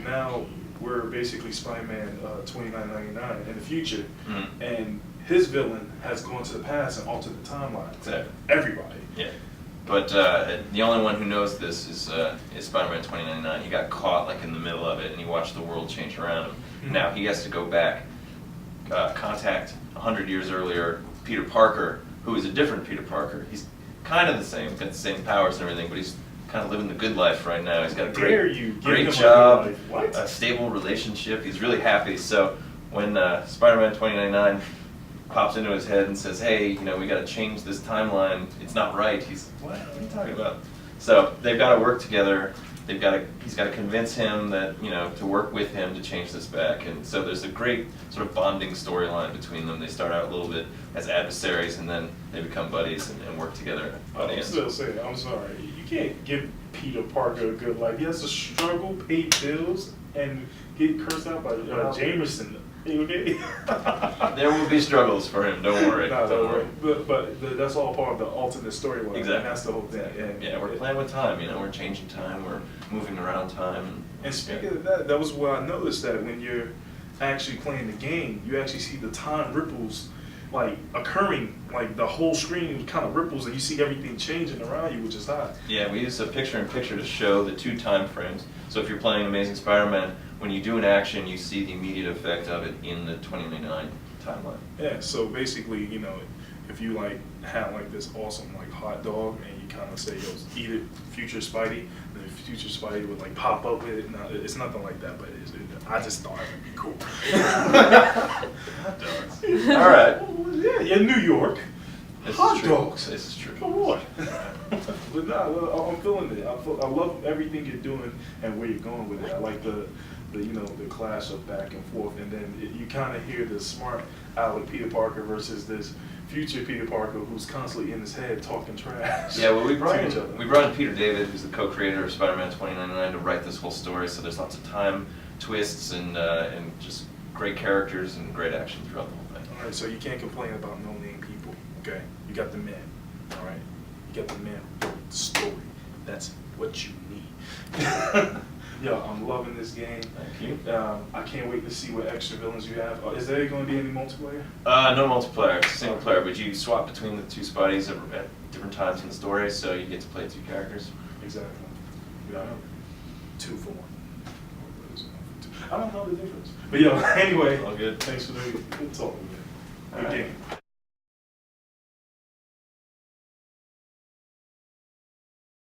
now we're basically Spider-Man 2999 in the future, Mm-hmm. and his villain has gone to the past and altered the timeline. Exactly. Everybody. Yeah. But the only one who knows this is Spider-Man 2099. He got caught like in the middle of it, and he watched the world change around him. Mhm. Now he has to go back, contact 100 years earlier Peter Parker, who is a different Peter Parker. He's kind of the same, got the same powers and everything, but he's kind of living the good life right now. He's got a Dare you give him great a job, good life. What? a stable relationship. He's really happy. So when Spider-Man 2099 pops into his head and says, "Hey, you know, we got to change this timeline. It's not right." He's, "What are you talking about?" So they've got to work together. He's got to convince him that, you know, to work with him to change this back. And so there's a great sort of bonding storyline between them. They start out a little bit as adversaries, and then they become buddies and work together. I'm still saying, I'm sorry. You can't give Peter Parker a good life. He has to struggle, pay bills, and get cursed out by Jameson. Okay? There will be struggles for him. Don't worry. No, Don't worry. But that's all part of the alternate storyline. Exactly. And that's the whole thing. And Yeah, we're playing with time. You know, we're changing time. We're moving around time. And speaking of that, that was what I noticed, that when you're actually playing the game, you actually see the time ripples like occurring, like the whole screen kind of ripples, and you see everything changing around you, which is hot. Yeah, we use a picture-in-picture to show the two time frames. So if you're playing Amazing Spider-Man, when you do an action, you see the immediate effect of it in the 2099 timeline. Yeah, so basically, you know, if you like have like this awesome like hot dog and you kind of say, "Yo, eat it, future Spidey," then future Spidey would like pop up with it. No, it's nothing like that, but I just thought it would be cool. Hot dogs. All right. Yeah, in New York. This Hot is true. dogs. This is true. Come on. But no, I'm feeling it. I love everything you're doing and where you're going with it. I like the you know, the clash of back and forth, and then you kind of hear the smart aleck Peter Parker versus this future Peter Parker who's constantly in his head talking trash. Yeah, well, we brought to each other. in Peter David, who's the co-creator of Spider-Man 2099, to write this whole story. So there's lots of time twists and just great characters and great action throughout the whole thing. All right, so you can't complain about no-name people, okay? You got the men, all right? You got the men who built the story. That's what you need. Yo, I'm loving this game. Thank you. I can't wait to see what extra villains you have. Is there going to be any multiplayer? No multiplayer, it's single player, but you swap between the two Spideys at different times in the story, so you get to play two characters. Exactly. Yeah, 2 for 1. I don't know the difference. But yo, anyway, All good. thanks for the good talk. Good game.